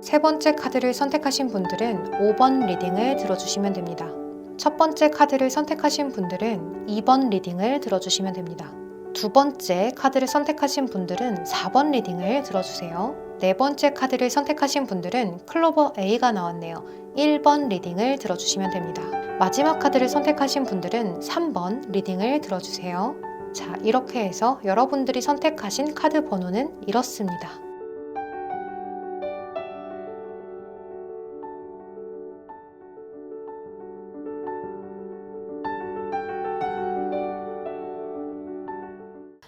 세 번째 카드를 선택하신 분들은 5번 리딩을 들어주시면 됩니다. 첫 번째 카드를 선택하신 분들은 2번 리딩을 들어주시면 됩니다. 두 번째 카드를 선택하신 분들은 4번 리딩을 들어주세요. 네 번째 카드를 선택하신 분들은 클로버 A가 나왔네요. 1번 리딩을 들어주시면 됩니다. 마지막 카드를 선택하신 분들은 3번 리딩을 들어주세요. 자, 이렇게 해서 여러분들이 선택하신 카드 번호는 이렇습니다.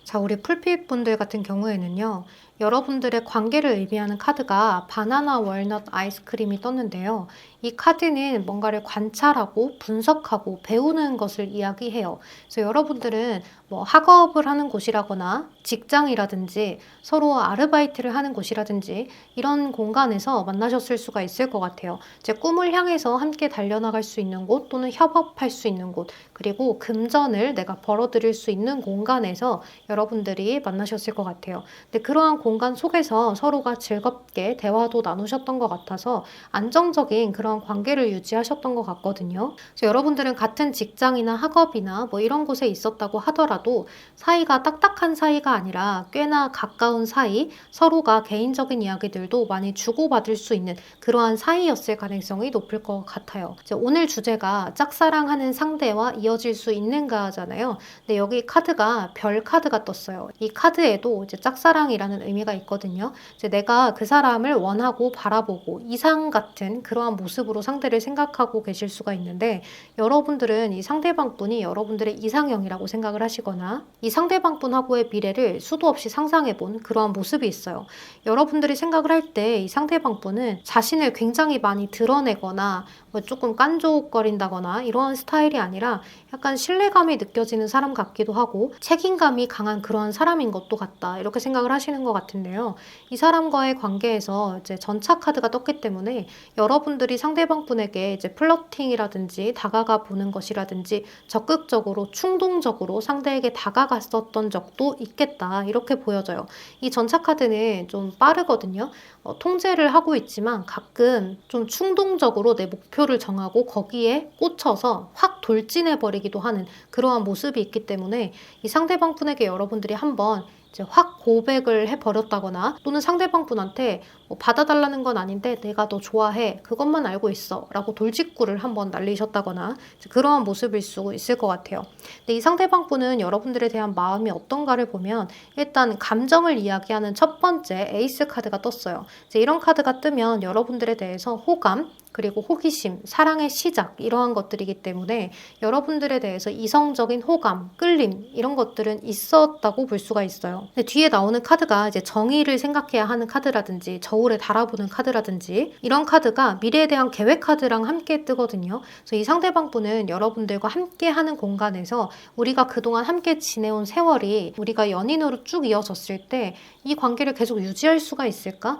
자, 우리 풀핏 분들 같은 경우에는요, 여러분들의 관계를 의미하는 카드가 바나나 월넛 아이스크림이 떴는데요. 이 카드는 뭔가를 관찰하고 분석하고 배우는 것을 이야기해요. 그래서 여러분들은 뭐 학업을 하는 곳이라거나 직장이라든지 서로 아르바이트를 하는 곳이라든지 이런 공간에서 만나셨을 수가 있을 것 같아요. 제 꿈을 향해서 함께 달려나갈 수 있는 곳 또는 협업할 수 있는 곳, 그리고 금전을 내가 벌어들일 수 있는 공간에서 여러분들이 만나셨을 것 같아요. 근데 그러한 공간 속에서 서로가 즐겁게 대화도 나누셨던 것 같아서 안정적인 그런 관계를 유지하셨던 것 같거든요. 그래서 여러분들은 같은 직장이나 학업이나 뭐 이런 곳에 있었다고 하더라도 사이가 딱딱한 사이가 아니라 꽤나 가까운 사이, 서로가 개인적인 이야기들도 많이 주고받을 수 있는 그러한 사이였을 가능성이 높을 것 같아요. 이제 오늘 주제가 짝사랑하는 상대와 이어질 수 있는가잖아요. 근데 여기 카드가 별 카드가 떴어요. 이 카드에도 이제 짝사랑이라는 의미가 있거든요. 이제 내가 그 사람을 원하고 바라보고 이상 같은 그러한 모습으로 상대를 생각하고 계실 수가 있는데, 여러분들은 이 상대방 분이 여러분들의 이상형이라고 생각을 하시거나 이 상대방 분하고의 미래를 수도 없이 상상해 본 그러한 모습이 있어요. 여러분들이 생각을 할 때 이 상대방 분은 자신을 굉장히 많이 드러내거나 뭐 조금 깐족거린다거나 이러한 스타일이 아니라 약간 신뢰감이 느껴지는 사람 같기도 하고 책임감이 강한 그런 사람인 것도 같다, 이렇게 생각을 하시는 것 같은데요. 이 사람과의 관계에서 이제 전차 카드가 떴기 때문에 여러분들이 상대방 분에게 이제 플러팅이라든지 다가가 보는 것이라든지 적극적으로 충동적으로 상대에게 다가갔었던 적도 있겠다, 이렇게 보여져요. 이 전차 카드는 좀 빠르거든요. 통제를 하고 있지만 가끔 좀 충동적으로 내 목표를 정하고 거기에 꽂혀서 확 돌진해버리기도 하는 그러한 모습이 있기 때문에 이 상대방 분에게 여러분들이 한번 이제 확 고백을 해버렸다거나 또는 상대방 분한테 뭐 받아달라는 건 아닌데 내가 너 좋아해, 그것만 알고 있어 라고 돌직구를 한번 날리셨다거나 그러한 모습일 수 있을 것 같아요. 근데 이 상대방 분은 여러분들에 대한 마음이 어떤가를 보면 일단 감정을 이야기하는 첫 번째 에이스 카드가 떴어요. 이제 이런 카드가 뜨면 여러분들에 대해서 호감, 그리고 호기심, 사랑의 시작, 이러한 것들이기 때문에 여러분들에 대해서 이성적인 호감, 끌림 이런 것들은 있었다고 볼 수가 있어요. 근데 뒤에 나오는 카드가 이제 정의를 생각해야 하는 카드라든지 저울에 달아보는 카드라든지 이런 카드가 미래에 대한 계획 카드랑 함께 뜨거든요. 그래서 이 상대방 분은 여러분들과 함께 하는 공간에서 우리가 그동안 함께 지내온 세월이 우리가 연인으로 쭉 이어졌을 때 이 관계를 계속 유지할 수가 있을까?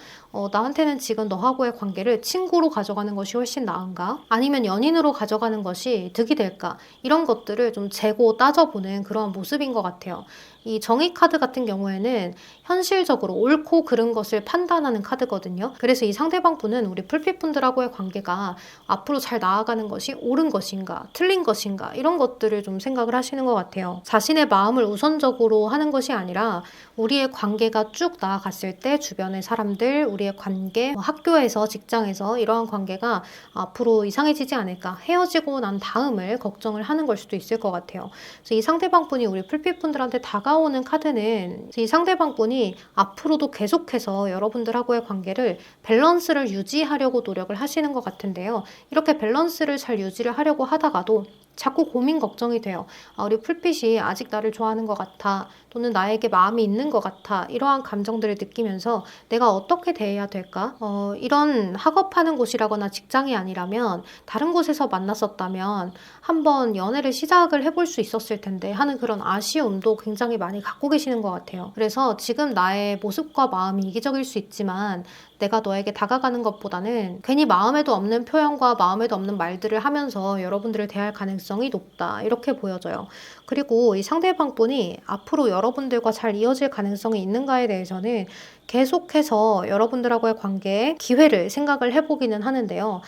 나한테는 지금 너하고의 관계를 친구로 가져가는 것이 훨씬 나은가? 아니면 연인으로 가져가는 것이 득이 될까? 이런 것들을 좀 재고 따져보는 그런 모습인 것 같아요. 이 정의 카드 같은 경우에는 현실적으로 옳고 그른 것을 판단하는 카드거든요. 그래서 이 상대방 분은 우리 풀핏 분들하고의 관계가 앞으로 잘 나아가는 것이 옳은 것인가, 틀린 것인가, 이런 것들을 좀 생각을 하시는 것 같아요. 자신의 마음을 우선적으로 하는 것이 아니라 우리의 관계가 쭉 나아갔을 때 주변의 사람들, 우리의 관계, 학교에서, 직장에서 이러한 관계가 앞으로 이상해지지 않을까, 헤어지고 난 다음을 걱정을 하는 걸 수도 있을 것 같아요. 그래서 이 상대방 분이 우리 풀핏 분들한테 다가오는 카드는 이 상대방 분이 앞으로도 계속해서 여러분들하고의 관계를 밸런스를 유지하려고 노력을 하시는 것 같은데요. 이렇게 밸런스를 잘 유지를 하려고 하다가도 자꾸 고민 걱정이 돼요. 우리 풀핏이 아직 나를 좋아하는 것 같아, 또는 나에게 마음이 있는 것 같아, 이러한 감정들을 느끼면서 내가 어떻게 대해야 될까? 이런 학업하는 곳이라거나 직장이 아니라면 다른 곳에서 만났었다면 한번 연애를 시작을 해볼 수 있었을 텐데 하는 그런 아쉬움도 굉장히 많이 갖고 계시는 것 같아요. 그래서 지금 나의 모습과 마음이 이기적일 수 있지만 내가 너에게 다가가는 것보다는 괜히 마음에도 없는 표현과 마음에도 없는 말들을 하면서 여러분들을 대할 가능성이 높다. 이렇게 보여져요. 그리고 이 상대방분이 앞으로 여러분들과 잘 이어질 가능성이 있는가에 대해서는 계속해서 여러분들하고의 관계에 기회를 생각을 해보기는 하는데요.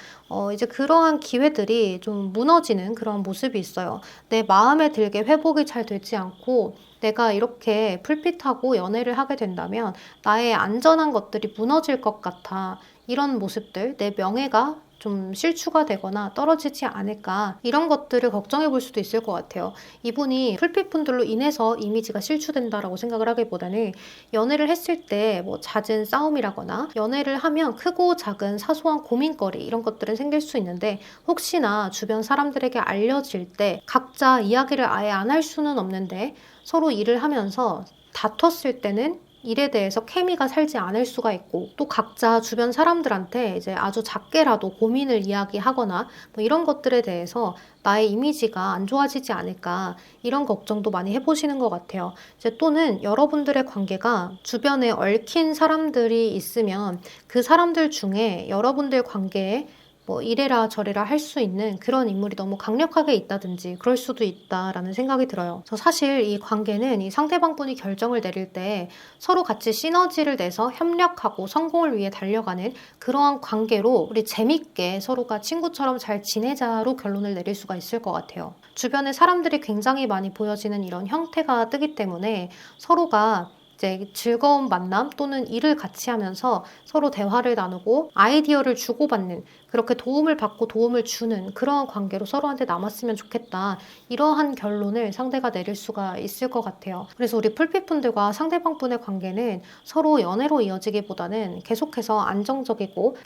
이제 그러한 기회들이 좀 무너지는 그런 모습이 있어요. 내 마음에 들게 회복이 잘 되지 않고 내가 이렇게 풀빛하고 연애를 하게 된다면 나의 안전한 것들이 무너질 것 같아. 이런 모습들, 내 명예가 좀 실추가 되거나 떨어지지 않을까 이런 것들을 걱정해 볼 수도 있을 것 같아요. 이분이 풀빛분들로 인해서 이미지가 실추된다라고 생각을 하기보다는 연애를 했을 때 뭐 잦은 싸움이라거나 연애를 하면 크고 작은 사소한 고민거리 이런 것들은 생길 수 있는데 혹시나 주변 사람들에게 알려질 때 각자 이야기를 아예 안 할 수는 없는데 서로 일을 하면서 다퉜을 때는 일에 대해서 케미가 살지 않을 수가 있고 또 각자 주변 사람들한테 이제 아주 작게라도 고민을 이야기하거나 뭐 이런 것들에 대해서 나의 이미지가 안 좋아지지 않을까 이런 걱정도 많이 해보시는 것 같아요. 이제 또는 여러분들의 관계가 주변에 얽힌 사람들이 있으면 그 사람들 중에 여러분들 관계에 뭐 이래라 저래라 할 수 있는 그런 인물이 너무 강력하게 있다든지 그럴 수도 있다라는 생각이 들어요. 저 사실 이 관계는 이 상대방분이 결정을 내릴 때 서로 같이 시너지를 내서 협력하고 성공을 위해 달려가는 그러한 관계로 우리 재밌게 서로가 친구처럼 잘 지내자로 결론을 내릴 수가 있을 것 같아요. 주변에 사람들이 굉장히 많이 보여지는 이런 형태가 뜨기 때문에 서로가 이제 즐거운 만남 또는 일을 같이 하면서 서로 대화를 나누고 아이디어를 주고받는 그렇게 도움을 받고 도움을 주는 그러한 관계로 서로한테 남았으면 좋겠다. 이러한 결론을 상대가 내릴 수가 있을 것 같아요. 그래서 우리 풀빛분들과 상대방분의 관계는 서로 연애로 이어지기보다는 계속해서 안정적이고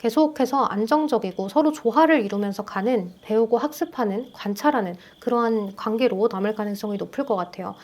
서로 조화를 이루면서 가는 배우고 학습하는 관찰하는 그러한 관계로 남을 가능성이 높을 것 같아요.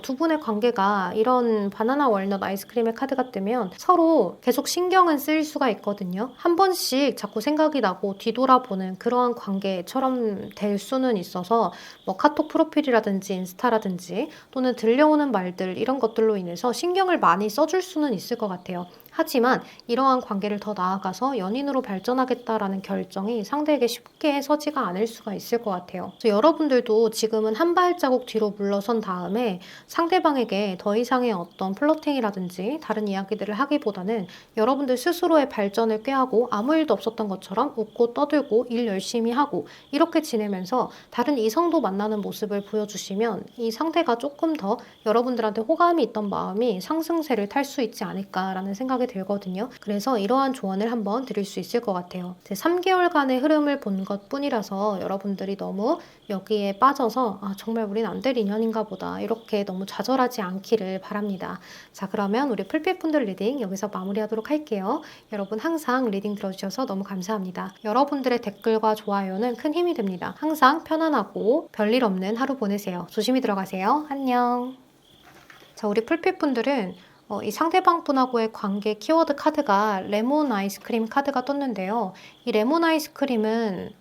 두 분의 관계가 이런 바나나 월넛 아이스크림의 카드가 뜨면 서로 계속 신경은 쓰일 수가 있거든요. 한 번씩 자꾸 생각이 나고 뒤돌아보는 그러한 관계처럼 될 수는 있어서 뭐 카톡 프로필이라든지 인스타라든지 또는 들려오는 말들 이런 것들로 인해서 신경을 많이 써줄 수는 있을 것 같아요. 하지만 이러한 관계를 더 나아가서 연인으로 발전하겠다라는 결정이 상대에게 쉽게 서지가 않을 수가 있을 것 같아요. 그래서 여러분들도 지금은 한 발자국 뒤로 물러선 다음에 상대방에게 더 이상의 어떤 플러팅이라든지 다른 이야기들을 하기보다는 여러분들 스스로의 발전을 꾀하고 아무 일도 없었던 것처럼 웃고 떠들고 일 열심히 하고 이렇게 지내면서 다른 이성도 만나는 모습을 보여주시면 이 상대가 조금 더 여러분들한테 호감이 있던 마음이 상승세를 탈 수 있지 않을까라는 생각이 들거든요. 그래서 이러한 조언을 한번 드릴 수 있을 것 같아요. 3개월간의 흐름을 본 것 뿐이라서 여러분들이 너무 여기에 빠져서 정말 우린 안 될 인연인가 보다 이렇게 너무 좌절하지 않기를 바랍니다. 자, 그러면 우리 풀빛분들 리딩 여기서 마무리하도록 할게요. 여러분 항상 리딩 들어주셔서 너무 감사합니다. 여러분들의 댓글과 좋아요는 큰 힘이 됩니다. 항상 편안하고 별일 없는 하루 보내세요. 조심히 들어가세요. 안녕. 자, 우리 풀빛분들은 이 상대방 분하고의 관계 키워드 카드가 레몬 아이스크림 카드가 떴는데요. 이 레몬 아이스크림은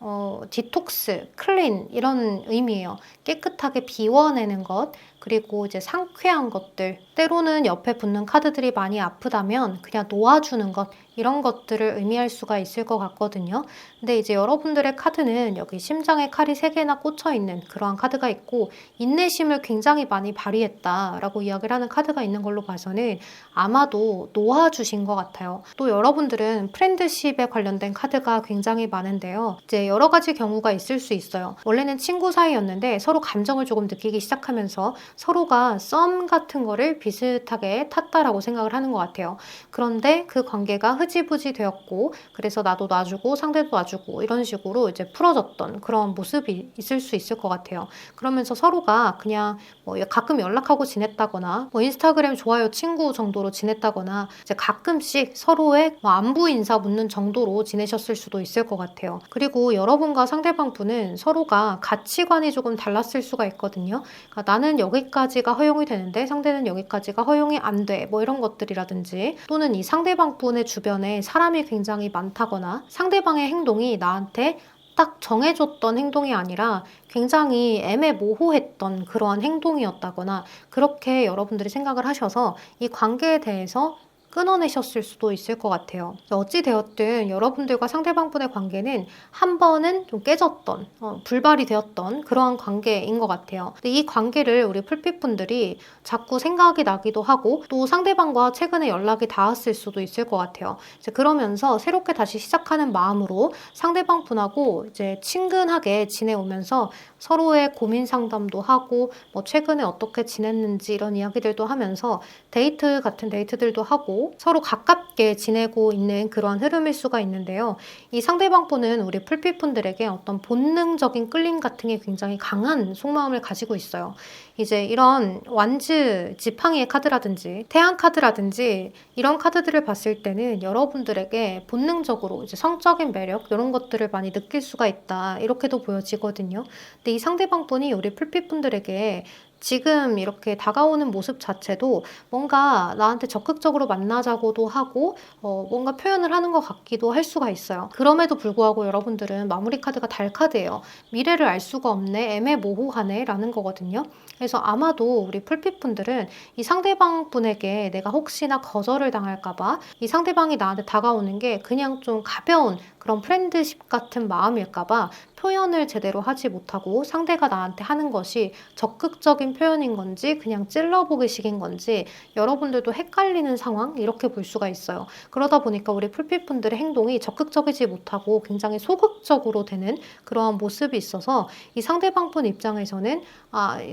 디톡스, 클린 이런 의미예요. 깨끗하게 비워내는 것, 그리고 이제 상쾌한 것들, 때로는 옆에 붙는 카드들이 많이 아프다면 그냥 놓아주는 것, 이런 것들을 의미할 수가 있을 것 같거든요. 근데 이제 여러분들의 카드는 여기 심장에 칼이 3개나 꽂혀있는 그러한 카드가 있고 인내심을 굉장히 많이 발휘했다라고 이야기를 하는 카드가 있는 걸로 봐서는 아마도 놓아주신 것 같아요. 또 여러분들은 프렌드십에 관련된 카드가 굉장히 많은데요. 이제 여러 가지 경우가 있을 수 있어요. 원래는 친구 사이였는데 서로 감정을 조금 느끼기 시작하면서 서로가 썸 같은 거를 비슷하게 탔다라고 생각을 하는 것 같아요. 그런데 그 관계가 흐지부지 되었고 그래서 나도 놔주고 상대도 놔주고 이런 식으로 이제 풀어졌던 그런 모습이 있을 수 있을 것 같아요. 그러면서 서로가 그냥 뭐 가끔 연락하고 지냈다거나 뭐 인스타그램 좋아요 친구 정도로 지냈다거나 이제 가끔씩 서로의 뭐 안부 인사 묻는 정도로 지내셨을 수도 있을 것 같아요. 그리고 여러분과 상대방 분은 서로가 가치관이 조금 달랐을 수가 있거든요. 그러니까 나는 여기까지가 허용이 되는데 상대는 여기까지가 허용이 안 돼. 뭐 이런 것들이라든지 또는 이 상대방 분의 주변에 사람이 굉장히 많다거나 상대방의 행동이 나한테 딱 정해줬던 행동이 아니라 굉장히 애매모호했던 그러한 행동이었다거나 그렇게 여러분들이 생각을 하셔서 이 관계에 대해서 끊어내셨을 수도 있을 것 같아요. 어찌되었든 여러분들과 상대방분의 관계는 한 번은 좀 깨졌던, 불발이 되었던 그러한 관계인 것 같아요. 근데 이 관계를 우리 풀빛분들이 자꾸 생각이 나기도 하고 또 상대방과 최근에 연락이 닿았을 수도 있을 것 같아요. 이제 그러면서 새롭게 다시 시작하는 마음으로 상대방분하고 이제 친근하게 지내오면서 서로의 고민 상담도 하고 뭐 최근에 어떻게 지냈는지 이런 이야기들도 하면서 데이트 같은 데이트들도 하고 서로 가깝게 지내고 있는 그런 흐름일 수가 있는데요. 이 상대방분은 우리 풀빛분들에게 어떤 본능적인 끌림 같은 게 굉장히 강한 속마음을 가지고 있어요. 이제 이런 완즈 지팡이의 카드라든지 태양 카드라든지 이런 카드들을 봤을 때는 여러분들에게 본능적으로 이제 성적인 매력 이런 것들을 많이 느낄 수가 있다 이렇게도 보여지거든요. 근데 이 상대방분이 우리 풀빛분들에게 지금 이렇게 다가오는 모습 자체도 뭔가 나한테 적극적으로 만나자고도 하고 뭔가 표현을 하는 것 같기도 할 수가 있어요. 그럼에도 불구하고 여러분들은 마무리 카드가 달 카드예요. 미래를 알 수가 없네, 애매모호하네 라는 거거든요. 그래서 아마도 우리 풀빛분들은 이 상대방 분에게 내가 혹시나 거절을 당할까봐 이 상대방이 나한테 다가오는 게 그냥 좀 가벼운 그런 프렌드십 같은 마음일까봐 표현을 제대로 하지 못하고 상대가 나한테 하는 것이 적극적인 표현인 건지 그냥 찔러보기식인 건지 여러분들도 헷갈리는 상황 이렇게 볼 수가 있어요. 그러다 보니까 우리 풀빛분들의 행동이 적극적이지 못하고 굉장히 소극적으로 되는 그러한 모습이 있어서 이 상대방분 입장에서는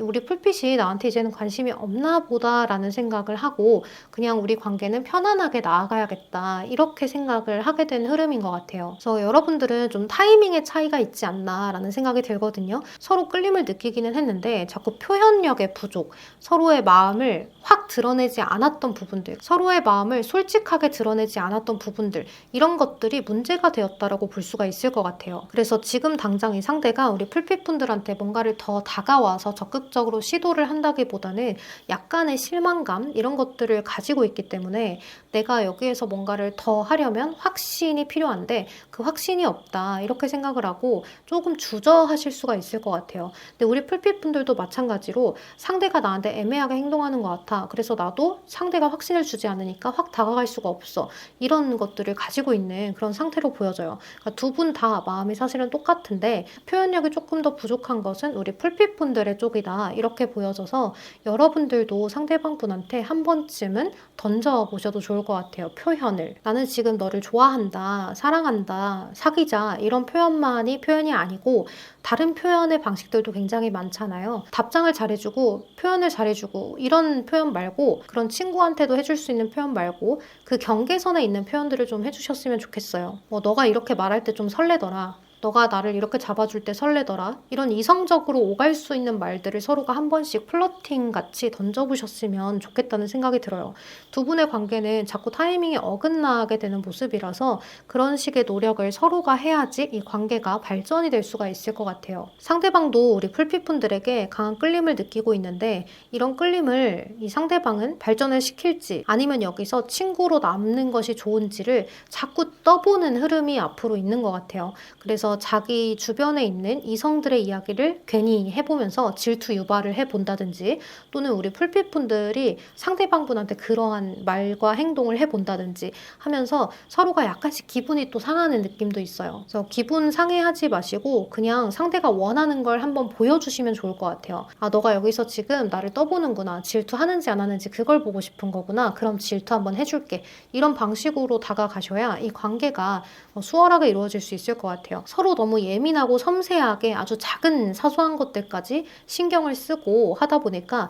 우리 풀빛이 나한테 이제는 관심이 없나 보다라는 생각을 하고 그냥 우리 관계는 편안하게 나아가야겠다 이렇게 생각을 하게 된 흐름인 것 같아요. 그래서 여러분들은 좀 타이밍의 차이가 있지 않나라는 생각이 들거든요. 서로 끌림을 느끼기는 했는데 자꾸 표현력의 부족, 서로의 마음을 확 드러내지 않았던 부분들, 서로의 마음을 솔직하게 드러내지 않았던 부분들 이런 것들이 문제가 되었다라고 볼 수가 있을 것 같아요. 그래서 지금 당장 이 상대가 우리 풀빛분들한테 뭔가를 더 다가와서 적극적으로 시도를 한다기보다는 약간의 실망감 이런 것들을 가지고 있기 때문에 내가 여기에서 뭔가를 더 하려면 확신이 필요한데 그 확신이 없다 이렇게 생각을 하고 조금 주저하실 수가 있을 것 같아요. 근데 우리 풀빛분들도 마찬가지로 상대가 나한테 애매하게 행동하는 것 같아. 그래서 나도 상대가 확신을 주지 않으니까 확 다가갈 수가 없어. 이런 것들을 가지고 있는 그런 상태로 보여져요. 그러니까 두 분 다 마음이 사실은 똑같은데 표현력이 조금 더 부족한 것은 우리 풀빛분들의 쪽이다. 이렇게 보여져서 여러분들도 상대방분한테 한 번쯤은 던져보셔도 좋을 것 같아요. 표현을. 나는 지금 너를 좋아한다, 사랑한다, 사귀자 이런 표현만이 표현이 아니고 다른 표현의 방식들도 굉장히 많잖아요. 답장을 잘해주고 표현을 잘해주고 이런 표현 말고 그런 친구한테도 해줄 수 있는 표현 말고 그 경계선에 있는 표현들을 좀 해주셨으면 좋겠어요. 너가 이렇게 말할 때 좀 설레더라. 너가 나를 이렇게 잡아줄 때 설레더라. 이런 이성적으로 오갈 수 있는 말들을 서로가 한 번씩 플러팅 같이 던져보셨으면 좋겠다는 생각이 들어요. 두 분의 관계는 자꾸 타이밍이 어긋나게 되는 모습이라서 그런 식의 노력을 서로가 해야지 이 관계가 발전이 될 수가 있을 것 같아요. 상대방도 우리 풀빛분들에게 강한 끌림을 느끼고 있는데 이런 끌림을 이 상대방은 발전을 시킬지 아니면 여기서 친구로 남는 것이 좋은지를 자꾸 떠보는 흐름이 앞으로 있는 것 같아요. 그래서 자기 주변에 있는 이성들의 이야기를 괜히 해보면서 질투 유발을 해본다든지 또는 우리 풀빛분들이 상대방분한테 그러한 말과 행동을 해본다든지 하면서 서로가 약간씩 기분이 또 상하는 느낌도 있어요. 그래서 기분 상해하지 마시고 그냥 상대가 원하는 걸 한번 보여주시면 좋을 것 같아요. 너가 여기서 지금 나를 떠보는구나. 질투하는지 안 하는지 그걸 보고 싶은 거구나. 그럼 질투 한번 해줄게. 이런 방식으로 다가가셔야 이 관계가 수월하게 이루어질 수 있을 것 같아요. 서로 너무 예민하고 섬세하게 아주 작은 사소한 것들까지 신경을 쓰고 하다 보니까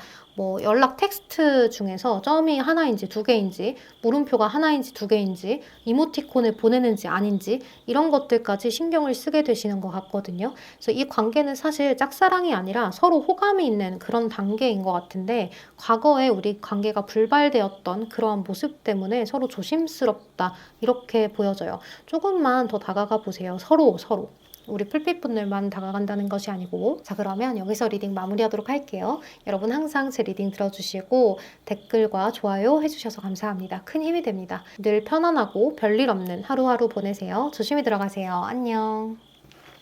연락 텍스트 중에서 점이 하나인지 두 개인지 물음표가 하나인지 두 개인지 이모티콘을 보내는지 아닌지 이런 것들까지 신경을 쓰게 되시는 것 같거든요. 그래서 이 관계는 사실 짝사랑이 아니라 서로 호감이 있는 그런 단계인 것 같은데 과거에 우리 관계가 불발되었던 그러한 모습 때문에 서로 조심스럽다 이렇게 보여져요. 조금만 더 다가가 보세요. 서로. 우리 풀빛분들만 다가간다는 것이 아니고. 자, 그러면 여기서 리딩 마무리하도록 할게요. 여러분 항상 제 리딩 들어주시고 댓글과 좋아요 해주셔서 감사합니다. 큰 힘이 됩니다. 늘 편안하고 별일 없는 하루하루 보내세요. 조심히 들어가세요. 안녕.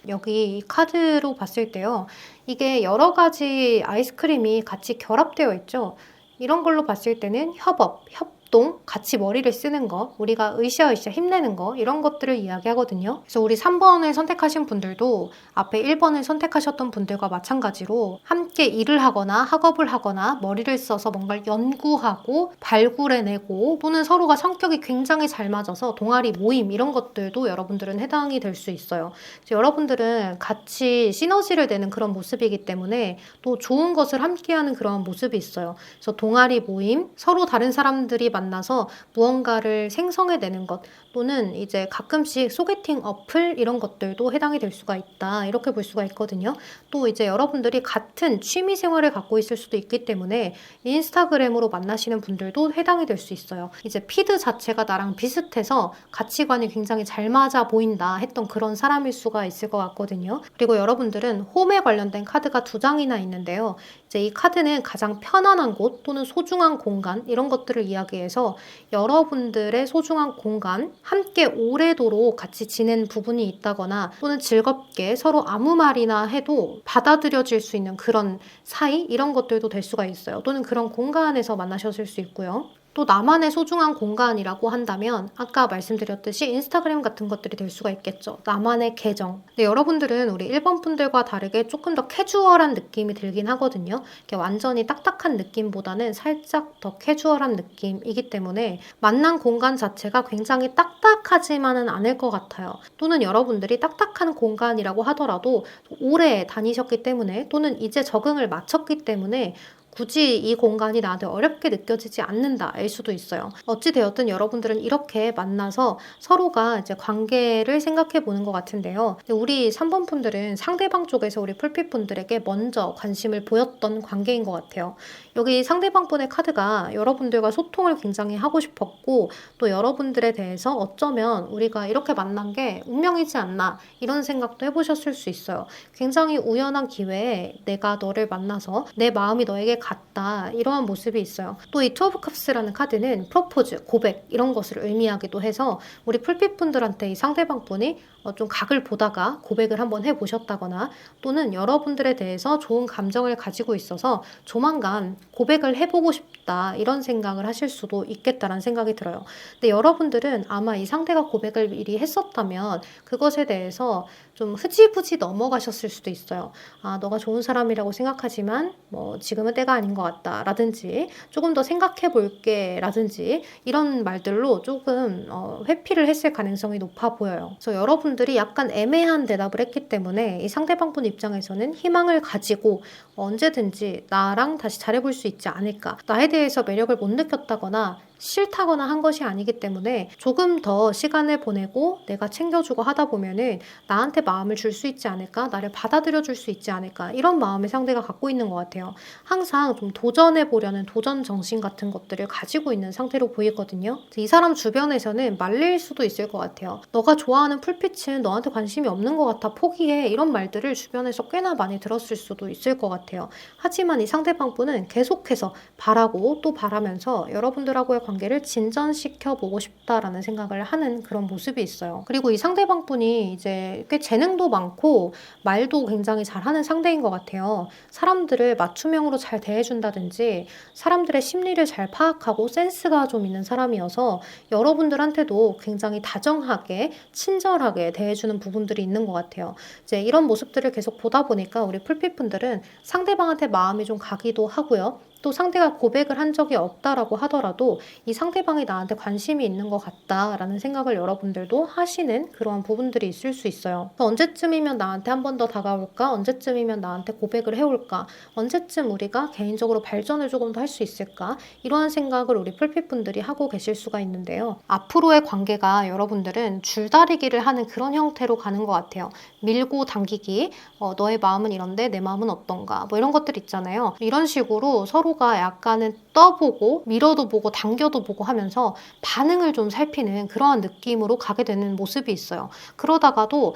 여기 이 카드로 봤을 때요. 이게 여러 가지 아이스크림이 같이 결합되어 있죠. 이런 걸로 봤을 때는 협업, 협동 협동, 같이 머리를 쓰는 거, 우리가 으쌰으쌰 힘내는 거 이런 것들을 이야기하거든요. 그래서 우리 3번을 선택하신 분들도 앞에 1번을 선택하셨던 분들과 마찬가지로 함께 일을 하거나 학업을 하거나 머리를 써서 뭔가를 연구하고 발굴해내고 또는 서로가 성격이 굉장히 잘 맞아서 동아리 모임 이런 것들도 여러분들은 해당이 될 수 있어요. 그래서 여러분들은 같이 시너지를 내는 그런 모습이기 때문에 또 좋은 것을 함께하는 그런 모습이 있어요. 그래서 동아리 모임, 서로 다른 사람들이 만나서 무언가를 생성해내는 것 또는 이제 가끔씩 소개팅 어플 이런 것들도 해당이 될 수가 있다. 이렇게 볼 수가 있거든요. 또 이제 여러분들이 같은 취미 생활을 갖고 있을 수도 있기 때문에 인스타그램으로 만나시는 분들도 해당이 될 수 있어요. 이제 피드 자체가 나랑 비슷해서 가치관이 굉장히 잘 맞아 보인다 했던 그런 사람일 수가 있을 것 같거든요. 그리고 여러분들은 홈에 관련된 카드가 2장이나 있는데요. 이제 이 카드는 가장 편안한 곳 또는 소중한 공간 이런 것들을 이야기해서 여러분들의 소중한 공간, 함께 오래도록 같이 지낸 부분이 있다거나 또는 즐겁게 서로 아무 말이나 해도 받아들여질 수 있는 그런 사이 이런 것들도 될 수가 있어요. 또는 그런 공간에서 만나셨을 수 있고요. 또 나만의 소중한 공간이라고 한다면 아까 말씀드렸듯이 인스타그램 같은 것들이 될 수가 있겠죠. 나만의 계정. 근데 여러분들은 우리 1번 분들과 다르게 조금 더 캐주얼한 느낌이 들긴 하거든요. 이렇게 완전히 딱딱한 느낌보다는 살짝 더 캐주얼한 느낌이기 때문에 만난 공간 자체가 굉장히 딱딱하지만은 않을 것 같아요. 또는 여러분들이 딱딱한 공간이라고 하더라도 오래 다니셨기 때문에 또는 이제 적응을 마쳤기 때문에 굳이 이 공간이 나한테 어렵게 느껴지지 않는다일 수도 있어요. 어찌되었든 여러분들은 이렇게 만나서 서로가 이제 관계를 생각해 보는 것 같은데요. 우리 3번 분들은 상대방 쪽에서 우리 풀핏 분들에게 먼저 관심을 보였던 관계인 것 같아요. 여기 상대방 분의 카드가 여러분들과 소통을 굉장히 하고 싶었고 또 여러분들에 대해서 어쩌면 우리가 이렇게 만난 게 운명이지 않나 이런 생각도 해보셨을 수 있어요. 굉장히 우연한 기회에 내가 너를 만나서 내 마음이 너에게 같다 이러한 모습이 있어요. 또 이 투 오브 컵스라는 카드는 프로포즈, 고백 이런 것을 의미하기도 해서 우리 풀핏 분들한테 이 상대방 분이 좀 각을 보다가 고백을 한번 해보셨다거나 또는 여러분들에 대해서 좋은 감정을 가지고 있어서 조만간 고백을 해보고 싶다 이런 생각을 하실 수도 있겠다라는 생각이 들어요. 근데 여러분들은 아마 이 상대가 고백을 미리 했었다면 그것에 대해서 좀 흐지부지 넘어가셨을 수도 있어요. 아, 너가 좋은 사람이라고 생각하지만 뭐 지금은 때가 아닌 것 같다 라든지 조금 더 생각해 볼게 라든지 이런 말들로 조금 회피를 했을 가능성이 높아 보여요. 그래서 여러분들이 약간 애매한 대답을 했기 때문에 이 상대방 분 입장에서는 희망을 가지고 언제든지 나랑 다시 잘해볼 수 있지 않을까. 나에 대해서 매력을 못 느꼈다거나 싫다거나 한 것이 아니기 때문에 조금 더 시간을 보내고 내가 챙겨주고 하다 보면은 나한테 마음을 줄 수 있지 않을까? 나를 받아들여 줄 수 있지 않을까? 이런 마음을 상대가 갖고 있는 것 같아요. 항상 좀 도전해 보려는 도전 정신 같은 것들을 가지고 있는 상태로 보이거든요. 이 사람 주변에서는 말릴 수도 있을 것 같아요. 너가 좋아하는 풀빛은 너한테 관심이 없는 것 같아. 포기해. 이런 말들을 주변에서 꽤나 많이 들었을 수도 있을 것 같아요. 하지만 이 상대방 분은 계속해서 바라고 또 바라면서 여러분들하고의 관계를 진전시켜 보고 싶다라는 생각을 하는 그런 모습이 있어요. 그리고 이 상대방 분이 이제 꽤 재능도 많고 말도 굉장히 잘하는 상대인 것 같아요. 사람들을 맞춤형으로 잘 대해준다든지 사람들의 심리를 잘 파악하고 센스가 좀 있는 사람이어서 여러분들한테도 굉장히 다정하게 친절하게 대해주는 부분들이 있는 것 같아요. 이제 이런 모습들을 계속 보다 보니까 우리 풀핏 분들은 상대방한테 마음이 좀 가기도 하고요. 또 상대가 고백을 한 적이 없다라고 하더라도 이 상대방이 나한테 관심이 있는 것 같다라는 생각을 여러분들도 하시는 그러한 부분들이 있을 수 있어요. 언제쯤이면 나한테 한 번 더 다가올까? 언제쯤이면 나한테 고백을 해올까? 언제쯤 우리가 개인적으로 발전을 조금 더 할 수 있을까? 이러한 생각을 우리 풀핏 분들이 하고 계실 수가 있는데요. 앞으로의 관계가 여러분들은 줄다리기를 하는 그런 형태로 가는 것 같아요. 밀고 당기기, 너의 마음은 이런데 내 마음은 어떤가? 뭐 이런 것들 있잖아요. 이런 식으로 서로가 약간은 떠보고 밀어도 보고 당겨도 보고 하면서 반응을 좀 살피는 그러한 느낌으로 가게 되는 모습이 있어요. 그러다가도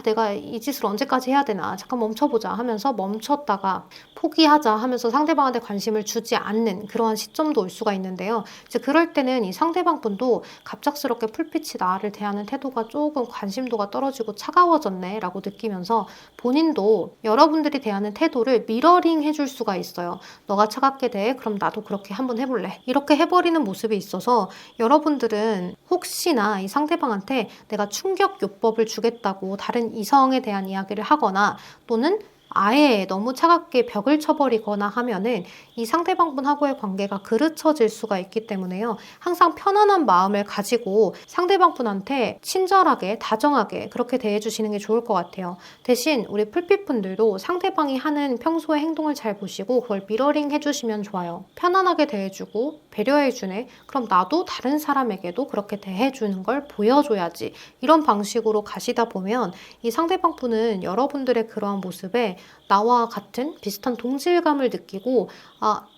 내가 이 짓을 언제까지 해야 되나 잠깐 멈춰보자 하면서 멈췄다가 포기하자 하면서 상대방한테 관심을 주지 않는 그러한 시점도 올 수가 있는데요. 이제 그럴 때는 이 상대방 분도 갑작스럽게 풀빛이 나를 대하는 태도가 조금 관심도가 떨어지고 차가워졌네 라고 느끼면서 본인도 여러분들이 대하는 태도를 미러링 해줄 수가 있어요. 너가 차갑게 받게 돼. 그럼 나도 그렇게 한번 해볼래. 이렇게 해버리는 모습이 있어서 여러분들은 혹시나 이 상대방한테 내가 충격요법을 주겠다고 다른 이성에 대한 이야기를 하거나 또는 아예 너무 차갑게 벽을 쳐버리거나 하면은 이 상대방분하고의 관계가 그르쳐질 수가 있기 때문에요. 항상 편안한 마음을 가지고 상대방분한테 친절하게, 다정하게 그렇게 대해주시는 게 좋을 것 같아요. 대신 우리 풀빛분들도 상대방이 하는 평소의 행동을 잘 보시고 그걸 미러링 해주시면 좋아요. 편안하게 대해주고 배려해주네. 그럼 나도 다른 사람에게도 그렇게 대해주는 걸 보여줘야지. 이런 방식으로 가시다 보면 이 상대방분은 여러분들의 그러한 모습에 나와 같은 비슷한 동질감을 느끼고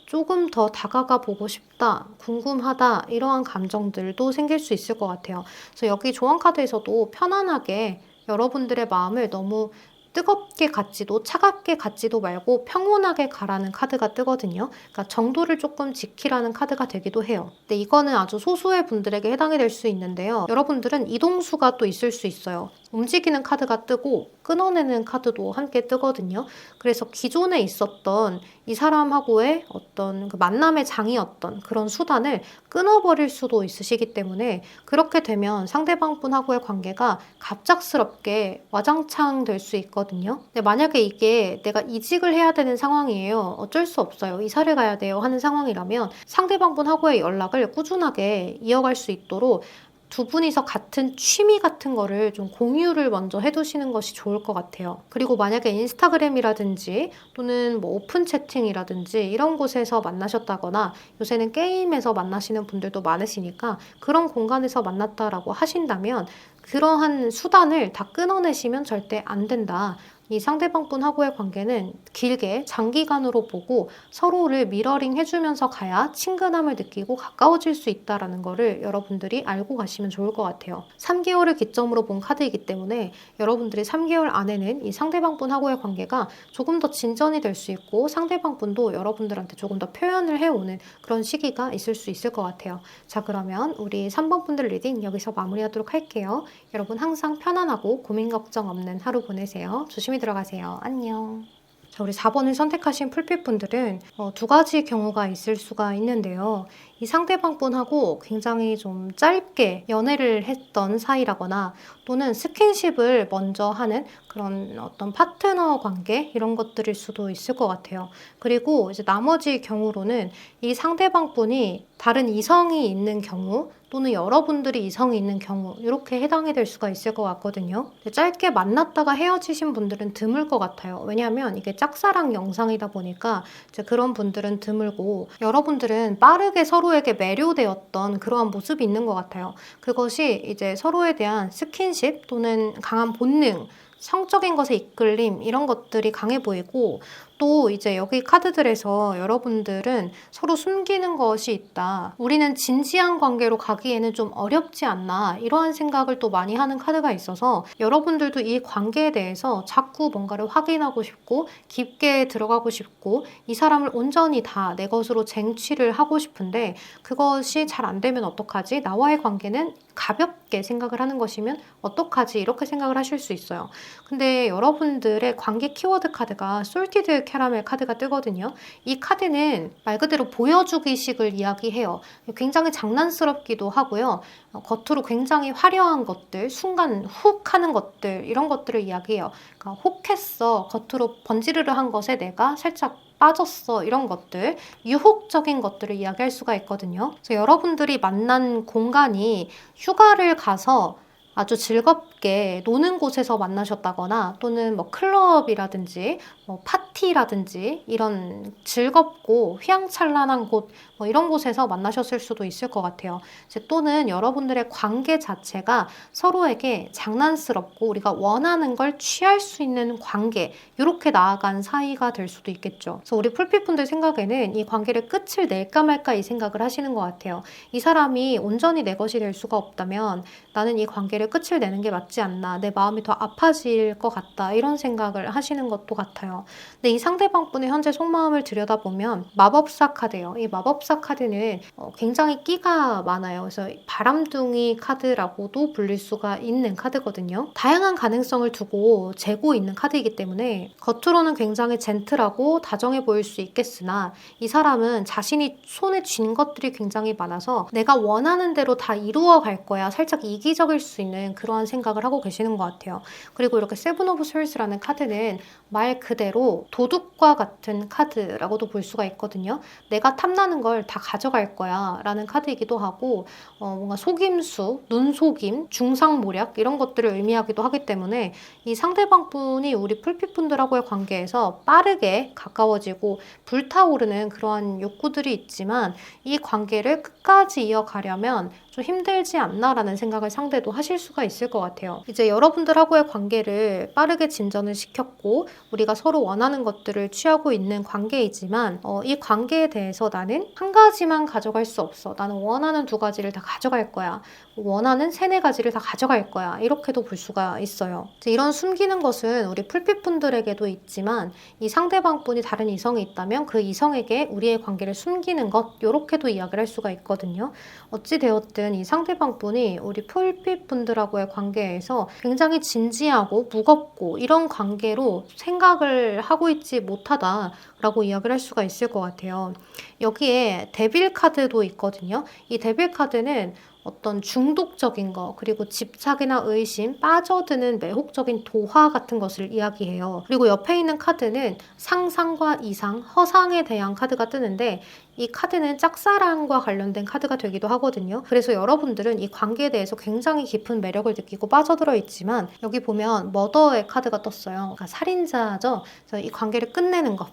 조금 더 다가가 보고 싶다, 궁금하다 이러한 감정들도 생길 수 있을 것 같아요. 그래서 여기 조언 카드에서도 편안하게 여러분들의 마음을 너무 뜨겁게 갖지도 차갑게 갖지도 말고 평온하게 가라는 카드가 뜨거든요. 그러니까 정도를 조금 지키라는 카드가 되기도 해요. 근데 이거는 아주 소수의 분들에게 해당이 될 수 있는데요. 여러분들은 이동수가 또 있을 수 있어요. 움직이는 카드가 뜨고 끊어내는 카드도 함께 뜨거든요. 그래서 기존에 있었던 이 사람하고의 어떤 그 만남의 장이었던 그런 수단을 끊어버릴 수도 있으시기 때문에 그렇게 되면 상대방분하고의 관계가 갑작스럽게 와장창 될 수 있거든요. 근데 만약에 이게 내가 이직을 해야 되는 상황이에요. 어쩔 수 없어요. 이사를 가야 돼요 하는 상황이라면 상대방분하고의 연락을 꾸준하게 이어갈 수 있도록 두 분이서 같은 취미 같은 거를 좀 공유를 먼저 해두시는 것이 좋을 것 같아요. 그리고 만약에 인스타그램이라든지 또는 뭐 오픈 채팅이라든지 이런 곳에서 만나셨다거나 요새는 게임에서 만나시는 분들도 많으시니까 그런 공간에서 만났다라고 하신다면 그러한 수단을 다 끊어내시면 절대 안 된다. 이 상대방분하고의 관계는 길게 장기간으로 보고 서로를 미러링 해주면서 가야 친근함을 느끼고 가까워질 수 있다는 거를 여러분들이 알고 가시면 좋을 것 같아요. 3개월을 기점으로 본 카드이기 때문에 여러분들이 3개월 안에는 이 상대방분하고의 관계가 조금 더 진전이 될 수 있고 상대방분도 여러분들한테 조금 더 표현을 해오는 그런 시기가 있을 수 있을 것 같아요. 자, 그러면 우리 3번 분들 리딩 여기서 마무리하도록 할게요. 여러분 항상 편안하고 고민 걱정 없는 하루 보내세요. 조심히 들어가세요. 안녕. 자, 우리 4번을 선택하신 풀빛분들은 두 가지 경우가 있을 수가 있는데요. 이 상대방분하고 굉장히 좀 짧게 연애를 했던 사이라거나 또는 스킨십을 먼저 하는 그런 어떤 파트너 관계 이런 것들일 수도 있을 것 같아요. 그리고 이제 나머지 경우로는 이 상대방분이 다른 이성이 있는 경우 또는 여러분들이 이성이 있는 경우 이렇게 해당이 될 수가 있을 것 같거든요. 짧게 만났다가 헤어지신 분들은 드물 것 같아요. 왜냐하면 이게 짝사랑 영상이다 보니까 이제 그런 분들은 드물고 여러분들은 빠르게 서로에게 매료되었던 그러한 모습이 있는 것 같아요. 그것이 이제 서로에 대한 스킨십 또는 강한 본능 성적인 것에 이끌림 이런 것들이 강해 보이고 또 이제 여기 카드들에서 여러분들은 서로 숨기는 것이 있다. 우리는 진지한 관계로 가기에는 좀 어렵지 않나 이러한 생각을 또 많이 하는 카드가 있어서 여러분들도 이 관계에 대해서 자꾸 뭔가를 확인하고 싶고 깊게 들어가고 싶고 이 사람을 온전히 다 내 것으로 쟁취를 하고 싶은데 그것이 잘 안 되면 어떡하지? 나와의 관계는 가볍게 생각을 하는 것이면 어떡하지? 이렇게 생각을 하실 수 있어요. 근데 여러분들의 관계 키워드 카드가 솔티드 캐러멜 카드가 뜨거든요. 이 카드는 말 그대로 보여주기식을 이야기해요. 굉장히 장난스럽기도 하고요. 겉으로 굉장히 화려한 것들, 순간 훅 하는 것들 이런 것들을 이야기해요. 그러니까 혹했어. 겉으로 번지르르한 것에 내가 살짝 빠졌어 이런 것들 유혹적인 것들을 이야기할 수가 있거든요. 그래서 여러분들이 만난 공간이 휴가를 가서 아주 즐겁게 노는 곳에서 만나셨다거나 또는 뭐 클럽이라든지 뭐 파티라든지 이런 즐겁고 휘황찬란한 곳 뭐 이런 곳에서 만나셨을 수도 있을 것 같아요. 이제 또는 여러분들의 관계 자체가 서로에게 장난스럽고 우리가 원하는 걸 취할 수 있는 관계 이렇게 나아간 사이가 될 수도 있겠죠. 그래서 우리 풀빛분들 생각에는 이 관계를 끝을 낼까 말까 이 생각을 하시는 것 같아요. 이 사람이 온전히 내 것이 될 수가 없다면 나는 이 관계를 관계를 끝을 내는 게 맞지 않나, 내 마음이 더 아파질 것 같다, 이런 생각을 하시는 것도 같아요. 근데 이 상대방분의 현재 속마음을 들여다보면 마법사 카드예요. 이 마법사 카드는 굉장히 끼가 많아요. 그래서 바람둥이 카드라고도 불릴 수가 있는 카드거든요. 다양한 가능성을 두고 재고 있는 카드이기 때문에 겉으로는 굉장히 젠틀하고 다정해 보일 수 있겠으나 이 사람은 자신이 손에 쥔 것들이 굉장히 많아서 내가 원하는 대로 다 이루어 갈 거야, 살짝 이기적일 수 있는 그러한 생각을 하고 계시는 것 같아요. 그리고 이렇게 세븐 오브 솔스라는 카드는 말 그대로 도둑과 같은 카드라고도 볼 수가 있거든요. 내가 탐나는 걸 다 가져갈 거야 라는 카드이기도 하고, 뭔가 속임수, 눈속임, 중상모략 이런 것들을 의미하기도 하기 때문에 이 상대방 분이 우리 풀핏분들하고의 관계에서 빠르게 가까워지고 불타오르는 그러한 욕구들이 있지만 이 관계를 끝까지 이어가려면 좀 힘들지 않나라는 생각을 상대도 하실 수가 있을 것 같아요. 이제 여러분들하고의 관계를 빠르게 진전을 시켰고 우리가 서로 원하는 것들을 취하고 있는 관계이지만 이 관계에 대해서 나는 한 가지만 가져갈 수 없어. 나는 원하는 두 가지를 다 가져갈 거야. 원하는 세네 가지를 다 가져갈 거야. 이렇게도 볼 수가 있어요. 이런 숨기는 것은 우리 풀핏분들에게도 있지만 이 상대방 분이 다른 이성이 있다면 그 이성에게 우리의 관계를 숨기는 것, 이렇게도 이야기를 할 수가 있거든요. 어찌되었든 이 상대방 분이 우리 풀핏분들하고의 관계에서 굉장히 진지하고 무겁고 이런 관계로 생각을 하고 있지 못하다라고 이야기를 할 수가 있을 것 같아요. 여기에 데빌 카드도 있거든요. 이 데빌 카드는 어떤 중독적인 거, 그리고 집착이나 의심, 빠져드는 매혹적인 도화 같은 것을 이야기해요. 그리고 옆에 있는 카드는 상상과 이상, 허상에 대한 카드가 뜨는데 이 카드는 짝사랑과 관련된 카드가 되기도 하거든요. 그래서 여러분들은 이 관계에 대해서 굉장히 깊은 매력을 느끼고 빠져들어 있지만 여기 보면 머더의 카드가 떴어요. 그러니까 살인자죠. 그래서 이 관계를 끝내는 것.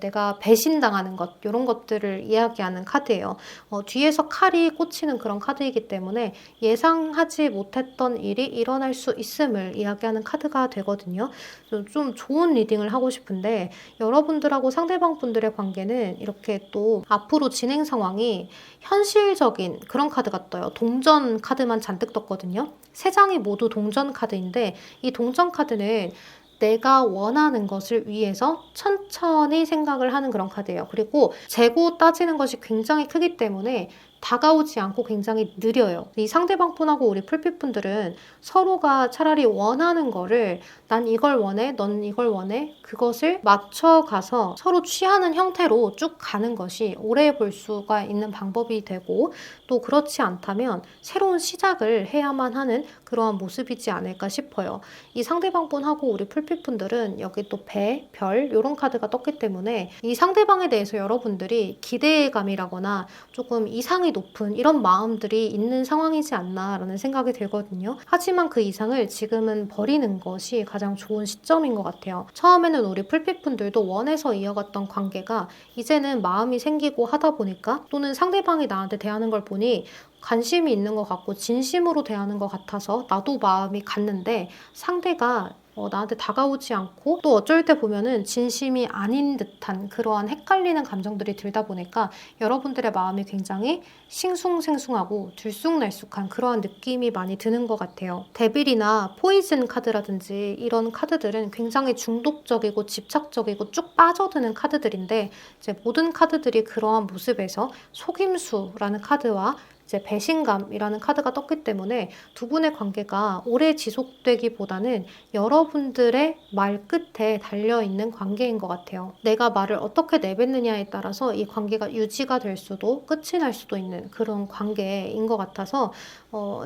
내가 배신당하는 것, 이런 것들을 이야기하는 카드예요. 뒤에서 칼이 꽂히는 그런 카드이기 때문에 예상하지 못했던 일이 일어날 수 있음을 이야기하는 카드가 되거든요. 좀 좋은 리딩을 하고 싶은데 여러분들하고 상대방 분들의 관계는 이렇게 또 앞으로 진행 상황이 현실적인 그런 카드가 떠요. 동전 카드만 잔뜩 떴거든요. 세 장이 모두 동전 카드인데 이 동전 카드는 내가 원하는 것을 위해서 천천히 생각을 하는 그런 카드예요. 그리고 재고 따지는 것이 굉장히 크기 때문에 다가오지 않고 굉장히 느려요. 이 상대방 분하고 우리 풀핏분들은 서로가 차라리 원하는 거를 난 이걸 원해, 넌 이걸 원해, 그것을 맞춰가서 서로 취하는 형태로 쭉 가는 것이 오래 볼 수가 있는 방법이 되고 또 그렇지 않다면 새로운 시작을 해야만 하는 그러한 모습이지 않을까 싶어요. 이 상대방 분하고 우리 풀핏분들은 여기 또 배, 별 이런 카드가 떴기 때문에 이 상대방에 대해서 여러분들이 기대감이라거나 조금 이상이 높은 이런 마음들이 있는 상황이지 않나라는 생각이 들거든요. 하지만 그 이상을 지금은 버리는 것이 가장 좋은 시점인 것 같아요. 처음에는 우리 풀핏분들도 원해서 이어갔던 관계가 이제는 마음이 생기고 하다 보니까 또는 상대방이 나한테 대하는 걸 보니 관심이 있는 것 같고 진심으로 대하는 것 같아서 나도 마음이 갔는데 상대가 나한테 다가오지 않고 또 어쩔 때 보면은 진심이 아닌 듯한 그러한 헷갈리는 감정들이 들다 보니까 여러분들의 마음이 굉장히 싱숭생숭하고 들쑥날쑥한 그러한 느낌이 많이 드는 것 같아요. 데빌이나 포이즌 카드라든지 이런 카드들은 굉장히 중독적이고 집착적이고 쭉 빠져드는 카드들인데 이제 모든 카드들이 그러한 모습에서 속임수라는 카드와 이제 배신감이라는 카드가 떴기 때문에 두 분의 관계가 오래 지속되기보다는 여러분들의 말 끝에 달려있는 관계인 것 같아요. 내가 말을 어떻게 내뱉느냐에 따라서 이 관계가 유지가 될 수도 끝이 날 수도 있는 그런 관계인 것 같아서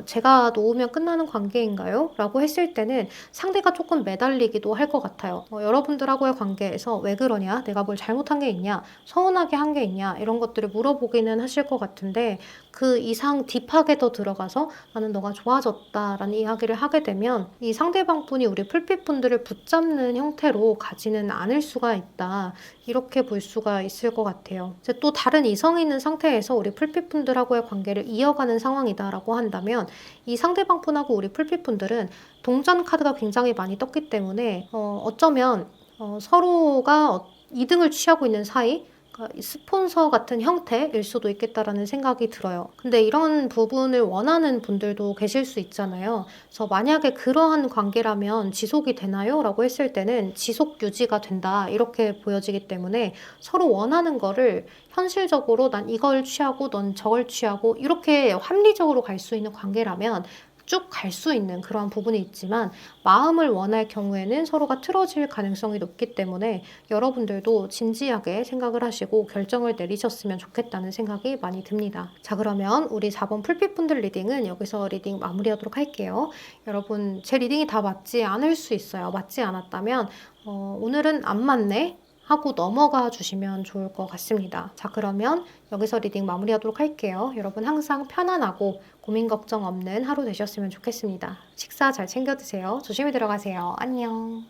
제가 놓으면 끝나는 관계인가요? 라고 했을 때는 상대가 조금 매달리기도 할 것 같아요. 여러분들하고의 관계에서 왜 그러냐? 내가 뭘 잘못한 게 있냐? 서운하게 한 게 있냐? 이런 것들을 물어보기는 하실 것 같은데 그 이상 딥하게 더 들어가서 나는 너가 좋아졌다라는 이야기를 하게 되면 이 상대방 분이 우리 풀핏분들을 붙잡는 형태로 가지는 않을 수가 있다. 이렇게 볼 수가 있을 것 같아요. 이제 또 다른 이성이 있는 상태에서 우리 풀핏분들하고의 관계를 이어가는 상황이다라고 한다면 이 상대방 분하고 우리 풀핏분들은 동전 카드가 굉장히 많이 떴기 때문에 어쩌면 서로가 2등을 취하고 있는 사이, 그러니까 스폰서 같은 형태일 수도 있겠다라는 생각이 들어요. 근데 이런 부분을 원하는 분들도 계실 수 있잖아요. 그래서 만약에 그러한 관계라면 지속이 되나요? 라고 했을 때는 지속 유지가 된다 이렇게 보여지기 때문에 서로 원하는 거를 현실적으로 난 이걸 취하고 넌 저걸 취하고 이렇게 합리적으로 갈 수 있는 관계라면 쭉 갈 수 있는 그런 부분이 있지만 마음을 원할 경우에는 서로가 틀어질 가능성이 높기 때문에 여러분들도 진지하게 생각을 하시고 결정을 내리셨으면 좋겠다는 생각이 많이 듭니다. 자, 그러면 우리 4번 풀빛분들 리딩은 여기서 리딩 마무리하도록 할게요. 여러분, 제 리딩이 다 맞지 않을 수 있어요. 맞지 않았다면 오늘은 안 맞네? 하고 넘어가 주시면 좋을 것 같습니다. 자, 그러면 여기서 리딩 마무리하도록 할게요. 여러분 항상 편안하고 고민 걱정 없는 하루 되셨으면 좋겠습니다. 식사 잘 챙겨 드세요. 조심히 들어가세요. 안녕.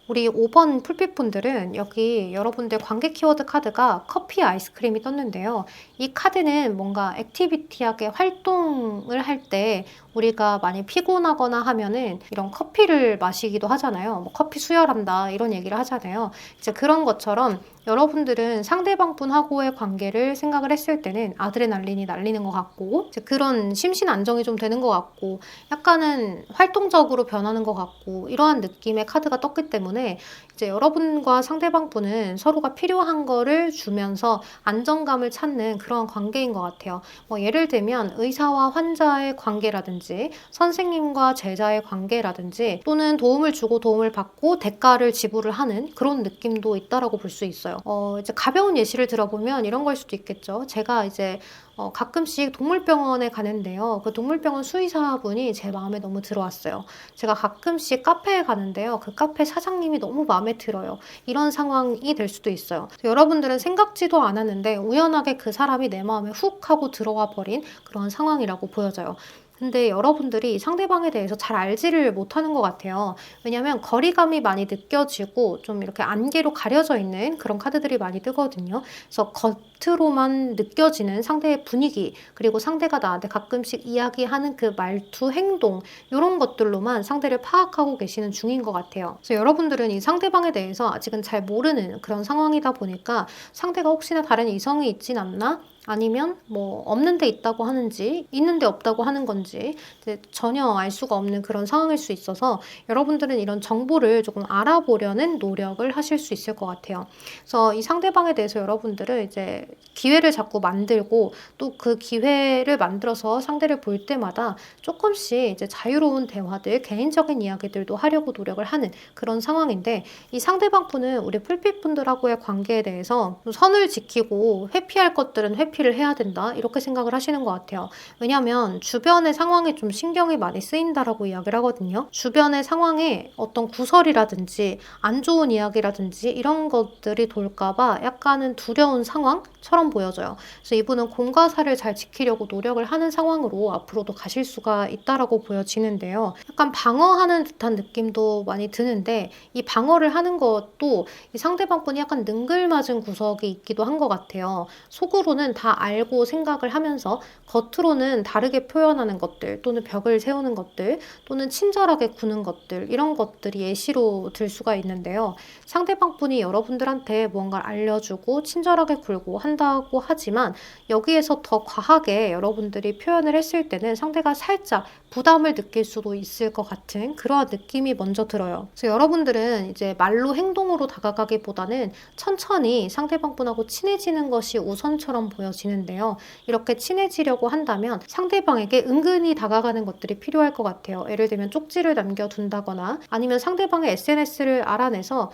우리 5번 풀빛분들은 여기 여러분들 관계 키워드 카드가 커피 아이스크림이 떴는데요. 이 카드는 뭔가 액티비티하게 활동을 할 때 우리가 많이 피곤하거나 하면은 이런 커피를 마시기도 하잖아요. 뭐 커피 수혈한다 이런 얘기를 하잖아요. 이제 그런 것처럼 여러분들은 상대방분하고의 관계를 생각을 했을 때는 아드레날린이 날리는 것 같고 이제 그런 심신 안정이 좀 되는 것 같고 약간은 활동적으로 변하는 것 같고 이러한 느낌의 카드가 떴기 때문에 이제 여러분과 상대방분은 서로가 필요한 거를 주면서 안정감을 찾는 그런 관계인 것 같아요. 뭐 예를 들면 의사와 환자의 관계라든지 선생님과 제자의 관계라든지 또는 도움을 주고 도움을 받고 대가를 지불을 하는 그런 느낌도 있다라고 볼 수 있어요. 이제 가벼운 예시를 들어보면 이런 걸 수도 있겠죠. 제가 이제 가끔씩 동물병원에 가는데요. 그 동물병원 수의사분이 제 마음에 너무 들어왔어요. 제가 가끔씩 카페에 가는데요. 그 카페 사장님이 너무 마음에 들어요. 이런 상황이 될 수도 있어요. 여러분들은 생각지도 않았는데 우연하게 그 사람이 내 마음에 훅 하고 들어와 버린 그런 상황이라고 보여져요. 근데 여러분들이 상대방에 대해서 잘 알지를 못하는 것 같아요. 왜냐면 거리감이 많이 느껴지고 좀 이렇게 안개로 가려져 있는 그런 카드들이 많이 뜨거든요. 그래서 겉으로만 느껴지는 상대의 분위기, 그리고 상대가 나한테 가끔씩 이야기하는 그 말투, 행동 이런 것들로만 상대를 파악하고 계시는 중인 것 같아요. 그래서 여러분들은 이 상대방에 대해서 아직은 잘 모르는 그런 상황이다 보니까 상대가 혹시나 다른 이성이 있진 않나? 아니면 뭐 없는 데 있다고 하는지 있는 데 없다고 하는 건지 전혀 알 수가 없는 그런 상황일 수 있어서 여러분들은 이런 정보를 조금 알아보려는 노력을 하실 수 있을 것 같아요. 그래서 이 상대방에 대해서 여러분들은 이제 기회를 자꾸 만들고 또 그 기회를 만들어서 상대를 볼 때마다 조금씩 이제 자유로운 대화들, 개인적인 이야기들도 하려고 노력을 하는 그런 상황인데 이 상대방 분은 우리 풀빛분들하고의 관계에 대해서 선을 지키고 회피할 것들은 회피를 해야 된다 이렇게 생각을 하시는 것 같아요. 왜냐하면 주변의 상황에 좀 신경이 많이 쓰인다라고 이야기를 하거든요. 주변의 상황에 어떤 구설이라든지 안 좋은 이야기라든지 이런 것들이 돌까봐 약간은 두려운 상황처럼 보여져요. 그래서 이분은 공과 사를 잘 지키려고 노력을 하는 상황으로 앞으로도 가실 수가 있다라고 보여지는데요. 약간 방어하는 듯한 느낌도 많이 드는데 이 방어를 하는 것도 이 상대방 분이 약간 능글맞은 구석이 있기도 한 것 같아요. 속으로는 다 알고 생각을 하면서 겉으로는 다르게 표현하는 것들 또는 벽을 세우는 것들 또는 친절하게 구는 것들 이런 것들이 예시로 들 수가 있는데요. 상대방 분이 여러분들한테 무언가를 알려주고 친절하게 굴고 한다고 하지만 여기에서 더 과하게 여러분들이 표현을 했을 때는 상대가 살짝 부담을 느낄 수도 있을 것 같은 그러한 느낌이 먼저 들어요. 그래서 여러분들은 이제 말로 행동으로 다가가기보다는 천천히 상대방 분하고 친해지는 것이 우선처럼 보여지는데요. 이렇게 친해지려고 한다면 상대방에게 은근히 다가가는 것들이 필요할 것 같아요. 예를 들면 쪽지를 남겨둔다거나 아니면 상대방의 SNS를 알아내서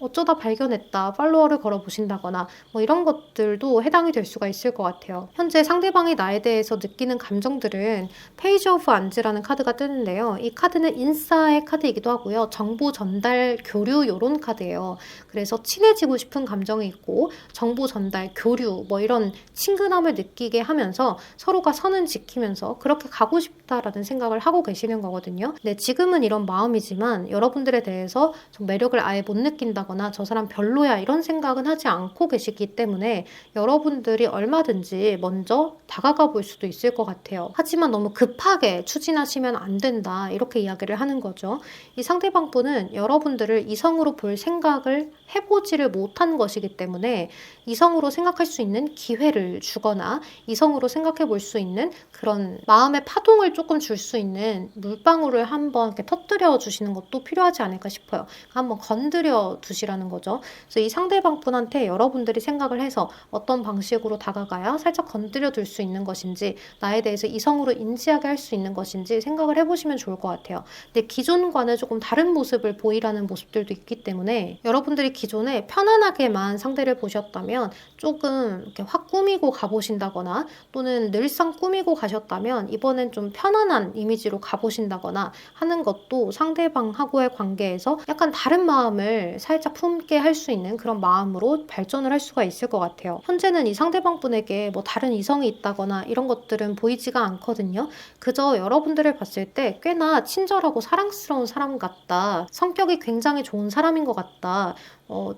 어쩌다 발견했다, 팔로워를 걸어보신다거나 뭐 이런 것들도 해당이 될 수가 있을 것 같아요. 현재 상대방이 나에 대해서 느끼는 감정들은 페이지 오브 안즈라는 카드가 뜨는데요. 이 카드는 인싸의 카드이기도 하고요. 정보 전달, 교류 이런 카드예요. 그래서 친해지고 싶은 감정이 있고 정보 전달, 교류 뭐 이런 친근함을 느끼게 하면서 서로가 선은 지키면서 그렇게 가고 싶다 싶다라는 생각을 하고 계시는 거거든요. 근데 지금은 이런 마음이지만 여러분들에 대해서 좀 매력을 아예 못 느낀다거나 저 사람 별로야 이런 생각은 하지 않고 계시기 때문에 여러분들이 얼마든지 먼저 다가가 볼 수도 있을 것 같아요. 하지만 너무 급하게 추진하시면 안 된다 이렇게 이야기를 하는 거죠. 이 상대방 분은 여러분들을 이성으로 볼 생각을 해보지를 못한 것이기 때문에 이성으로 생각할 수 있는 기회를 주거나 이성으로 생각해 볼 수 있는 그런 마음의 파동을 조금 줄 수 있는 물방울을 한번 이렇게 터뜨려 주시는 것도 필요하지 않을까 싶어요. 한번 건드려 두시라는 거죠. 그래서 이 상대방 분한테 여러분들이 생각을 해서 어떤 방식으로 다가가야 살짝 건드려 둘 수 있는 것인지 나에 대해서 이성으로 인지하게 할 수 있는 것인지 생각을 해보시면 좋을 것 같아요. 근데 기존과는 조금 다른 모습을 보이라는 모습들도 있기 때문에 여러분들이 기존에 편안하게만 상대를 보셨다면 조금 이렇게 확 꾸미고 가보신다거나 또는 늘상 꾸미고 가셨다면 이번엔 좀 편안한 이미지로 가보신다거나 하는 것도 상대방하고의 관계에서 약간 다른 마음을 살짝 품게 할 수 있는 그런 마음으로 발전을 할 수가 있을 것 같아요. 현재는 이 상대방 분에게 뭐 다른 이성이 있다거나 이런 것들은 보이지가 않거든요. 그저 여러분들을 봤을 때 꽤나 친절하고 사랑스러운 사람 같다. 성격이 굉장히 좋은 사람인 것 같다.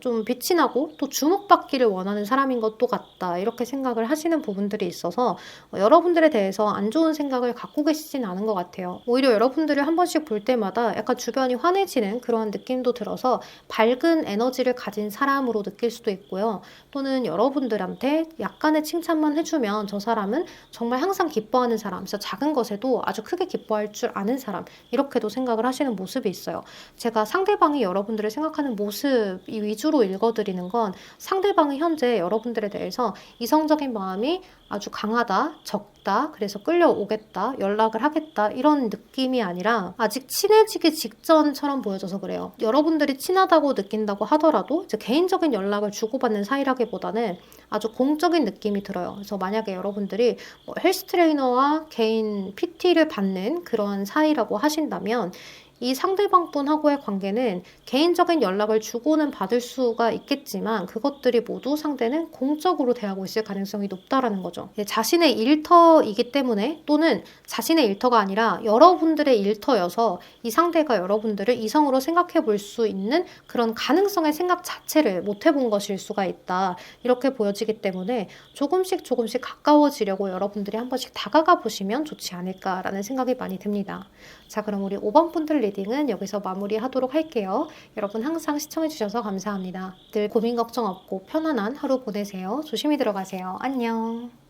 좀 빛이 나고 또 주목받기를 원하는 사람인 것도 같다. 이렇게 생각을 하시는 부분들이 있어서 여러분들에 대해서 안 좋은 생각을 갖고 계시진 않은 것 같아요. 오히려 여러분들을 한 번씩 볼 때마다 약간 주변이 환해지는 그런 느낌도 들어서 밝은 에너지를 가진 사람으로 느낄 수도 있고요. 또는 여러분들한테 약간의 칭찬만 해주면 저 사람은 정말 항상 기뻐하는 사람, 그래서 작은 것에도 아주 크게 기뻐할 줄 아는 사람, 이렇게도 생각을 하시는 모습이 있어요. 제가 상대방이 여러분들을 생각하는 모습이 위주로 읽어드리는 건 상대방이 현재 여러분들에 대해서 이성적인 마음이 아주 강하다, 적다, 그래서 끌려오겠다, 연락을 하겠다 이런 느낌이 아니라 아직 친해지기 직전처럼 보여져서 그래요. 여러분들이 친하다고 느낀다고 하더라도 이제 개인적인 연락을 주고받는 사이라기보다는 아주 공적인 느낌이 들어요. 그래서 만약에 여러분들이 뭐 헬스 트레이너와 개인 PT를 받는 그런 사이라고 하신다면 이 상대방 분하고의 관계는 개인적인 연락을 주고는 받을 수가 있겠지만 그것들이 모두 상대는 공적으로 대하고 있을 가능성이 높다라는 거죠. 자신의 일터이기 때문에 또는 자신의 일터가 아니라 여러분들의 일터여서 이 상대가 여러분들을 이성으로 생각해 볼 수 있는 그런 가능성의 생각 자체를 못 해본 것일 수가 있다. 이렇게 보여지기 때문에 조금씩 가까워지려고 여러분들이 한 번씩 다가가 보시면 좋지 않을까라는 생각이 많이 듭니다. 자, 그럼 우리 5번 분들 리딩은 여기서 마무리하도록 할게요. 여러분 항상 시청해주셔서 감사합니다. 늘 고민 걱정 없고 편안한 하루 보내세요. 조심히 들어가세요. 안녕.